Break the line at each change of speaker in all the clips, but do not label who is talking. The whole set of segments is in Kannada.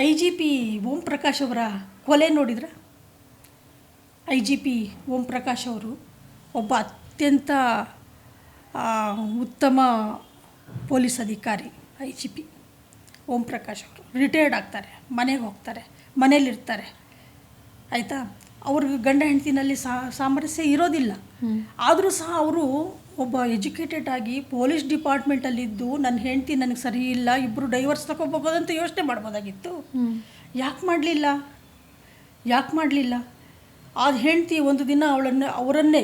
IGP ಓಂ ಪ್ರಕಾಶ್ ಅವರ ಕೊಲೆ ನೋಡಿದ್ರ? IGP ಓಂ ಪ್ರಕಾಶ್ ಅವರು ಒಬ್ಬ ಅತ್ಯಂತ ಉತ್ತಮ ಪೊಲೀಸ್ ಅಧಿಕಾರಿ. IGP ಓಂ ಪ್ರಕಾಶ್ ಅವರು ರಿಟೈರ್ಡ್ ಆಗ್ತಾರೆ, ಮನೆಗೆ ಹೋಗ್ತಾರೆ, ಮನೇಲಿರ್ತಾರೆ, ಆಯಿತಾ. ಅವ್ರಿಗೆ ಗಂಡ ಹೆಂಡತಿನಲ್ಲಿ ಸಾಮರಸ್ಯ ಇರೋದಿಲ್ಲ. ಆದರೂ ಸಹ ಅವರು ಒಬ್ಬ ಎಜುಕೇಟೆಡ್ ಆಗಿ ಪೊಲೀಸ್ ಡಿಪಾರ್ಟ್ಮೆಂಟಲ್ಲಿದ್ದು ನನ್ನ ಹೆಂಡತಿ ನನಗೆ ಸರಿ ಇಲ್ಲ, ಇಬ್ಬರು ಡೈವರ್ಸ್ ತಗೋಬೋದಂತ ಯೋಚನೆ ಮಾಡ್ಬೋದಾಗಿತ್ತು. ಯಾಕೆ ಮಾಡಲಿಲ್ಲ? ಆ ಹೆಂಡತಿ ಒಂದು ದಿನ ಅವರನ್ನೇ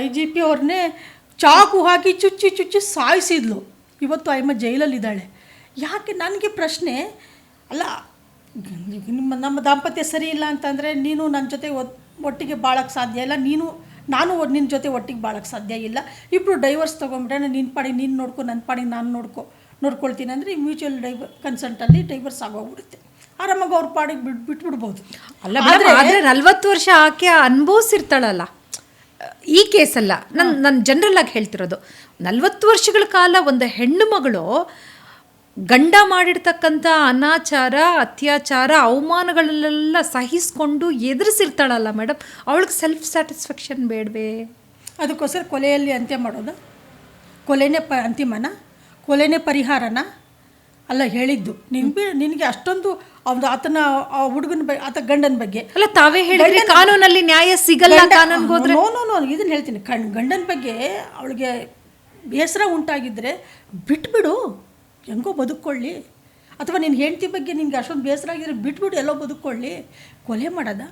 IGP ಅವ್ರನ್ನೇ ಚಾಕು ಹಾಕಿ ಚುಚ್ಚಿ ಸಾಯಿಸಿದ್ಲು. ಇವತ್ತು ಆಯಮ್ಮ ಜೈಲಲ್ಲಿದ್ದಾಳೆ. ಯಾಕೆ? ನನಗೆ ಪ್ರಶ್ನೆ ಅಲ್ಲ, ನಮ್ಮ ದಾಂಪತ್ಯ ಸರಿ ಇಲ್ಲ ಅಂತಂದರೆ ನೀನು ನನ್ನ ಜೊತೆ ಒಟ್ಟಿಗೆ ಬಾಳೋಕ್ಕೆ ಸಾಧ್ಯ ಇಲ್ಲ, ನಾನು ನಿನ್ನ ಜೊತೆ ಒಟ್ಟಿಗೆ ಬಾಳೋಕ್ಕೆ ಸಾಧ್ಯ ಇಲ್ಲ, ಇಬ್ಬರು ಡೈವರ್ಸ್ ತೊಗೊಂಬಿಟ್ರೆ ನಿನ್ನ ಪಾಡಿಗೆ ನೀನು ನೋಡ್ಕೊ, ನನ್ನ ಪಾಡಿಗೆ ನಾನು ನೋಡ್ಕೊಳ್ತೀನಿ ಅಂದರೆ ಮ್ಯೂಚುವಲ್ ಕನ್ಸೆಂಟಲ್ಲಿ ಡೈವರ್ಸ್ ಆಗೋಗ್ಬಿಡುತ್ತೆ. ಆರಾಮಾಗಿ ಅವ್ರ ಪಾಡಿಗೆ ಬಿಟ್ಬಿಡ್ಬೋದು.
ಆದರೆ 40 ವರ್ಷ ಆಕೆ ಅನುಭವಿಸಿರ್ತಾಳಲ್ಲ ಈ ಕೇಸಲ್ಲ. ನಾನು ಜನರಲ್ಲಾಗಿ ಹೇಳ್ತಿರೋದು, 40 ವರ್ಷಗಳ ಕಾಲ ಒಂದು ಹೆಣ್ಣು ಮಗಳು ಗಂಡ ಮಾಡಿರ್ತಕ್ಕಂಥ ಅನಾಚಾರ, ಅತ್ಯಾಚಾರ, ಅವಮಾನಗಳನ್ನೆಲ್ಲ ಸಹಿಸ್ಕೊಂಡು ಎದುರಿಸಿರ್ತಾಳಲ್ಲ ಮೇಡಮ್, ಅವಳಿಗೆ ಸೆಲ್ಫ್ ಸ್ಯಾಟಿಸ್ಫ್ಯಾಕ್ಷನ್ ಬೇಡವೇ?
ಅದಕ್ಕೋಸ್ಕರ ಕೊಲೆಯಲ್ಲಿ ಅಂತ್ಯ ಮಾಡೋದು? ಕೊಲೆನೇ ಅಂತಿಮನ? ಕೊಲೆನೇ ಪರಿಹಾರನ? ಅಲ್ಲ ಹೇಳಿದ್ದು. ನಿನಗೆ ಅಷ್ಟೊಂದು ಆತನ ಹುಡುಗನ ಬಗ್ಗೆ, ಆತ ಗಂಡನ ಬಗ್ಗೆ
ಅಲ್ಲ, ತಾವೇ ಹೇಳಿದ್ರೆ ಕಾನೂನಲ್ಲಿ ನ್ಯಾಯ ಸಿಗಲ್ಲ. ಕಾನೂನಿಗೆ ಹೋದ್ರೆ
ನೋ ಇದನ್ನು ಹೇಳ್ತೀನಿ. ಗಂಡನ ಬಗ್ಗೆ ಅವಳಿಗೆ ಬೇಸರ ಉಂಟಾಗಿದ್ದರೆ ಬಿಟ್ಬಿಡು, ಹೆಂಗೋ ಬದುಕೊಳ್ಳಿ. ಅಥವಾ ನಿನ್ನ ಹೆಂಡತಿ ಬಗ್ಗೆ ನಿನಗೆ ಅಷ್ಟೊಂದು ಬೇಸರ ಆಗಿದ್ರೆ ಬಿಟ್ಬಿಡು, ಎಲ್ಲೋ ಬದುಕೊಳ್ಳಿ. ಕೊಲೆ ಮಾಡೋದ?